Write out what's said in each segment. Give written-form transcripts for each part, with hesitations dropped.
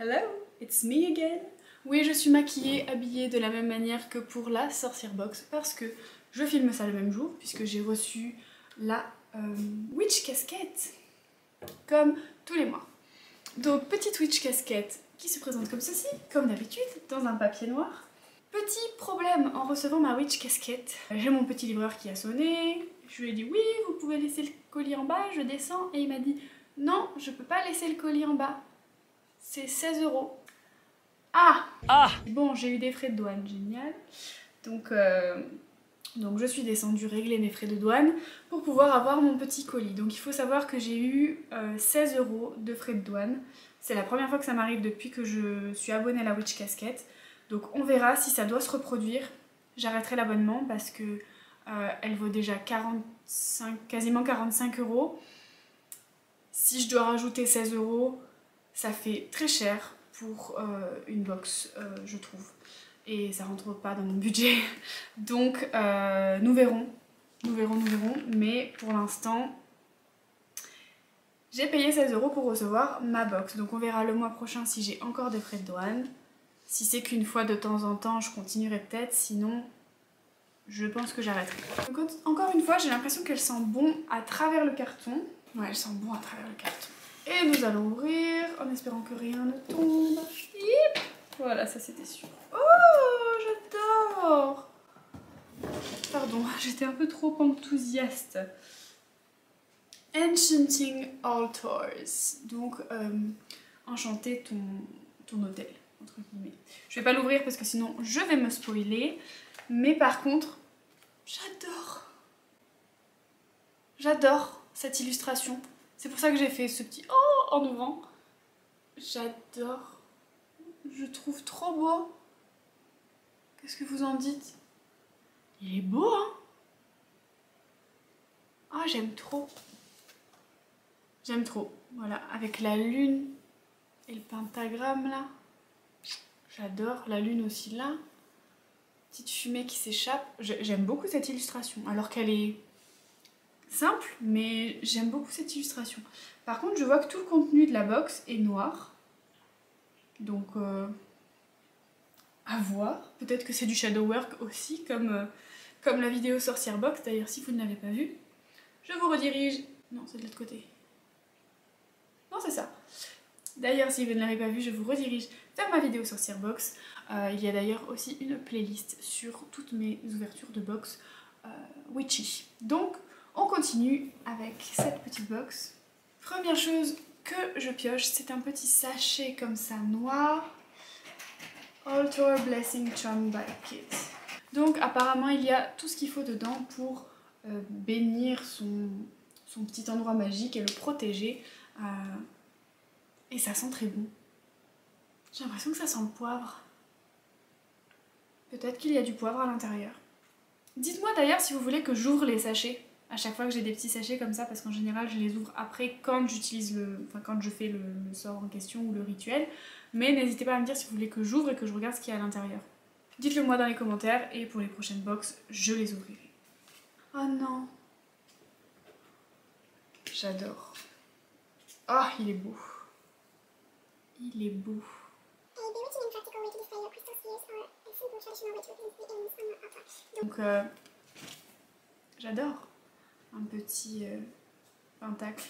Hello, it's me again. Oui, je suis maquillée, habillée de la même manière que pour la sorcière box parce que je filme ça le même jour puisque j'ai reçu la witch casquette comme tous les mois. Donc petite witch casquette qui se présente comme ceci, comme d'habitude, dans un papier noir. Petit problème en recevant ma witch casquette. J'ai mon petit livreur qui a sonné, je lui ai dit oui, vous pouvez laisser le colis en bas, je descends et il m'a dit non, je peux pas laisser le colis en bas. C'est 16 €. Ah Bon, j'ai eu des frais de douane, génial. Donc je suis descendue régler mes frais de douane pour pouvoir avoir mon petit colis. Donc il faut savoir que j'ai eu 16 € de frais de douane. C'est la première fois que ça m'arrive depuis que je suis abonnée à la Witch Casquette. Donc on verra si ça doit se reproduire. J'arrêterai l'abonnement parce que elle vaut déjà quasiment 45 €. Si je dois rajouter 16 €, ça fait très cher pour une box, je trouve. Et ça rentre pas dans mon budget. Donc nous verrons. Mais pour l'instant, j'ai payé 16 € pour recevoir ma box. Donc on verra le mois prochain si j'ai encore des frais de douane. Si c'est qu'une fois de temps en temps, je continuerai peut-être. Sinon, je pense que j'arrêterai. Donc encore une fois, j'ai l'impression qu'elle sent bon à travers le carton. Ouais, elle sent bon à travers le carton. Et nous allons ouvrir en espérant que rien ne tombe. Yip, voilà, ça c'était sûr. Oh, j'adore! Pardon, j'étais un peu trop enthousiaste. Enchanting Altars. Donc, enchanter ton hôtel, entre guillemets. Je vais pas l'ouvrir parce que sinon je vais me spoiler. Mais par contre, j'adore. J'adore cette illustration. C'est pour ça que j'ai fait ce petit oh en ouvrant. J'adore. Je trouve trop beau. Qu'est-ce que vous en dites? Il est beau, hein? Ah, j'aime trop. J'aime trop. Voilà, avec la lune et le pentagramme là. J'adore. La lune aussi là. Petite fumée qui s'échappe. J'aime beaucoup cette illustration. Alors qu'elle est simple, mais j'aime beaucoup cette illustration. Par contre, je vois que tout le contenu de la box est noir. Donc, à voir. Peut-être que c'est du shadow work aussi, comme la vidéo sorcière box. D'ailleurs, si vous ne l'avez pas vue, je vous redirige... Non, c'est de l'autre côté. Non, c'est ça. D'ailleurs, si vous ne l'avez pas vue, je vous redirige vers ma vidéo sorcière box. Il y a d'ailleurs aussi une playlist sur toutes mes ouvertures de box witchy. Donc, on continue avec cette petite box. Première chose que je pioche, c'est un petit sachet comme ça noir. Altar Blessing Charm by Kit. Donc apparemment il y a tout ce qu'il faut dedans pour bénir son petit endroit magique et le protéger. Et ça sent très bon. J'ai l'impression que ça sent le poivre. Peut-être qu'il y a du poivre à l'intérieur. Dites-moi d'ailleurs si vous voulez que j'ouvre les sachets à chaque fois que j'ai des petits sachets comme ça, parce qu'en général je les ouvre après quand j'utilise quand je fais le sort en question ou le rituel. Mais n'hésitez pas à me dire si vous voulez que j'ouvre et que je regarde ce qu'il y a à l'intérieur. Dites-le moi dans les commentaires et pour les prochaines box, je les ouvrirai. Oh non! J'adore. Oh, il est beau. Il est beau. Donc, j'adore. Un petit pentacle.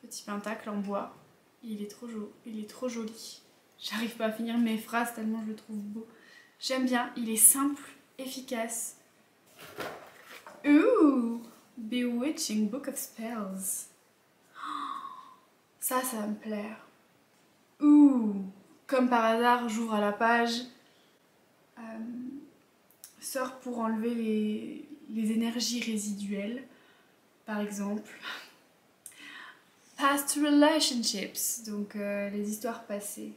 Petit pentacle en bois. Il est trop joli. J'arrive pas à finir mes phrases tellement je le trouve beau. J'aime bien. Il est simple, efficace. Ooh! Bewitching Book of Spells. Ça va me plaire. Ouh! Comme par hasard, j'ouvre à la page. Sort pour enlever les énergies résiduelles, par exemple. Past relationships, donc les histoires passées.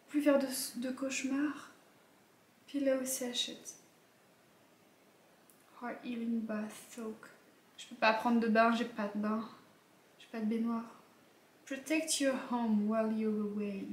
Plus faire de cauchemars. Pillow sachet. Heart healing bath soak. Je peux pas prendre de bain, j'ai pas de bain. J'ai pas de baignoire. Protect your home while you're away.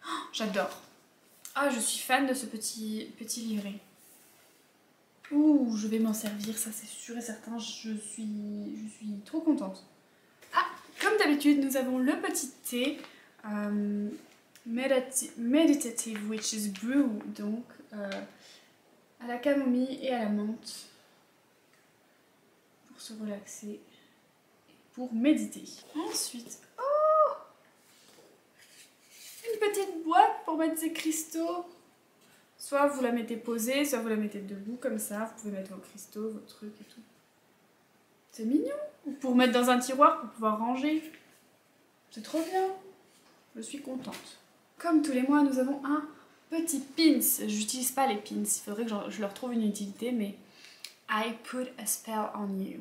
Oh, j'adore. Ah, je suis fan de ce petit livret. Ouh, je vais m'en servir, ça c'est sûr et certain. Je suis trop contente. Ah, comme d'habitude, nous avons le petit thé. Meditative Witch's Brew, donc à la camomille et à la menthe pour se relaxer et pour méditer. Ensuite, oh, une petite boîte pour mettre ses cristaux. Soit vous la mettez posée, soit vous la mettez debout comme ça. Vous pouvez mettre vos cristaux, vos trucs et tout. C'est mignon. Ou pour mettre dans un tiroir pour pouvoir ranger. C'est trop bien. Je suis contente. Comme tous les mois, nous avons un petit pins. J'utilise pas les pins. Il faudrait que je leur trouve une utilité, mais I put a spell on you.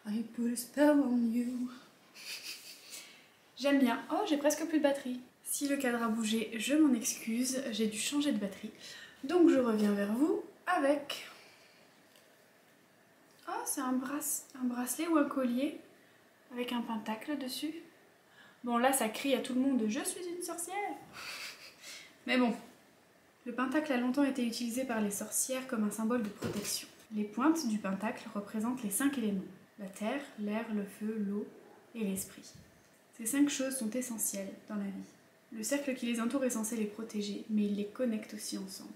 I put a spell on you. J'aime bien. Oh, j'ai presque plus de batterie. Si le cadre a bougé, je m'en excuse, j'ai dû changer de batterie. Donc je reviens vers vous avec... Oh, c'est un bracelet ou un collier avec un pentacle dessus. Bon, là, ça crie à tout le monde « Je suis une sorcière !» Mais bon, le pentacle a longtemps été utilisé par les sorcières comme un symbole de protection. Les pointes du pentacle représentent les 5 éléments. La terre, l'air, le feu, l'eau et l'esprit. Ces 5 choses sont essentielles dans la vie. Le cercle qui les entoure est censé les protéger, mais il les connecte aussi ensemble.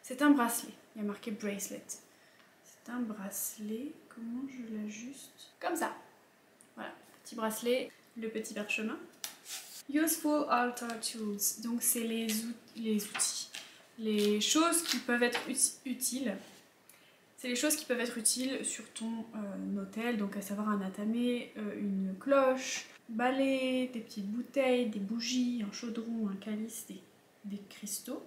C'est un bracelet, il y a marqué bracelet. C'est un bracelet, comment je l'ajuste? Comme ça. Voilà, petit bracelet, le petit parchemin. Useful altar tools, donc c'est les outils, les choses qui peuvent être utiles. C'est les choses qui peuvent être utiles sur ton autel, donc à savoir un atamé, une cloche, balai, des petites bouteilles, des bougies, un chaudron, un calice, des cristaux,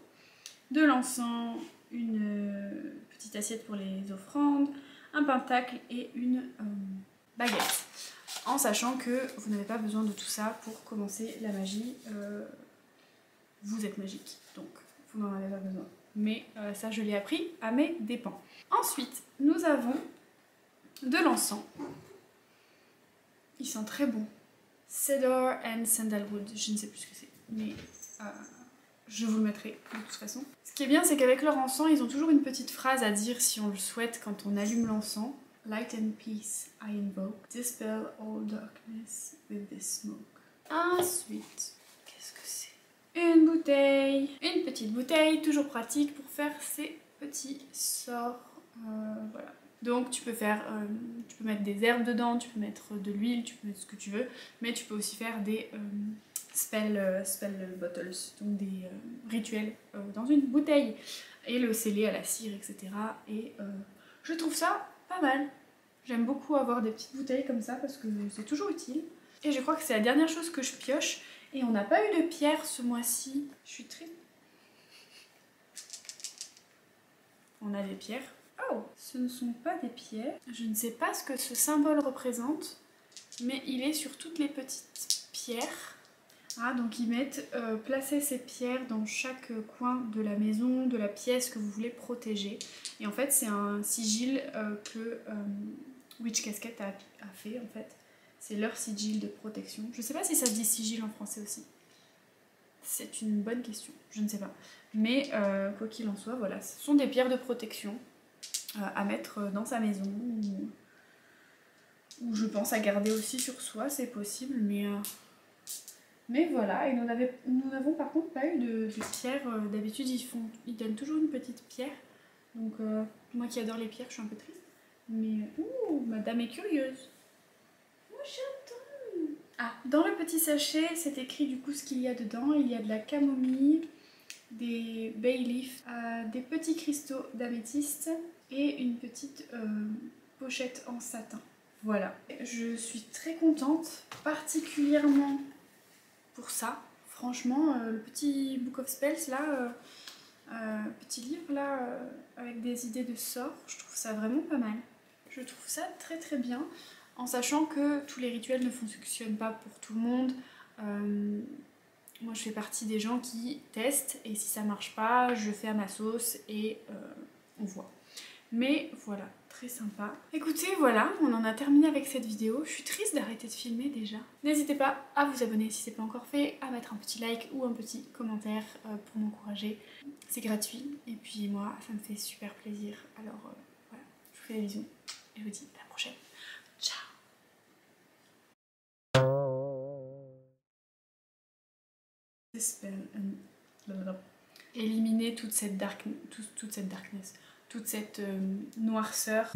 de l'encens, une petite assiette pour les offrandes, un pentacle et une baguette. En sachant que vous n'avez pas besoin de tout ça pour commencer la magie. Vous êtes magique, donc vous n'en avez pas besoin. Mais ça, je l'ai appris à mes dépens. Ensuite, nous avons de l'encens. Il sent très bon. Cedar and Sandalwood, je ne sais plus ce que c'est, mais je vous le mettrai de toute façon. Ce qui est bien, c'est qu'avec leur encens, ils ont toujours une petite phrase à dire si on le souhaite quand on allume l'encens. Light and peace, I invoke. Dispel all darkness with this smoke. Ensuite, qu'est-ce que c'est? Une bouteille. Une petite bouteille, toujours pratique pour faire ces petits sorts. Voilà. Donc tu peux mettre des herbes dedans, tu peux mettre de l'huile, tu peux mettre ce que tu veux, mais tu peux aussi faire des spell bottles, donc des rituels dans une bouteille et le sceller à la cire, etc. Et je trouve ça pas mal. J'aime beaucoup avoir des petites bouteilles comme ça parce que c'est toujours utile. Et je crois que c'est la dernière chose que je pioche. Et on n'a pas eu de pierre ce mois-ci. Je suis triste. On a des pierres. Oh, ce ne sont pas des pierres. Je ne sais pas ce que ce symbole représente, mais il est sur toutes les petites pierres. Ah, donc ils mettent placer ces pierres dans chaque coin de la maison, de la pièce que vous voulez protéger. Et en fait, c'est un sigil que Witch Casquette a fait en fait. C'est leur sigil de protection. Je ne sais pas si ça se dit sigil en français aussi. C'est une bonne question, je ne sais pas. Mais quoi qu'il en soit, voilà, ce sont des pierres de protection à mettre dans sa maison ou je pense à garder aussi sur soi, c'est possible, mais voilà. Et nous n'avons par contre pas eu de pierre. D'habitude, ils donnent toujours une petite pierre. Donc moi qui adore les pierres, je suis un peu triste. Mais ouh, madame est curieuse. Ah, dans le petit sachet, c'est écrit du coup ce qu'il y a dedans. Il y a de la camomille, des bay leaf, des petits cristaux d'améthyste et une petite pochette en satin. Voilà. Je suis très contente, particulièrement pour ça. Franchement, le petit Book of Spells là, petit livre là, avec des idées de sorts, je trouve ça vraiment pas mal. Je trouve ça très très bien. En sachant que tous les rituels ne fonctionnent pas pour tout le monde. Moi je fais partie des gens qui testent et si ça marche pas, je fais à ma sauce et on voit. Mais voilà, très sympa. Écoutez, voilà, on en a terminé avec cette vidéo. Je suis triste d'arrêter de filmer déjà. N'hésitez pas à vous abonner si c'est pas encore fait, à mettre un petit like ou un petit commentaire pour m'encourager. C'est gratuit et puis moi ça me fait super plaisir. Alors voilà, je vous fais des bisous et je vous dis à la prochaine. Ciao. dispel and éliminer toute cette darkness, toute cette noirceur.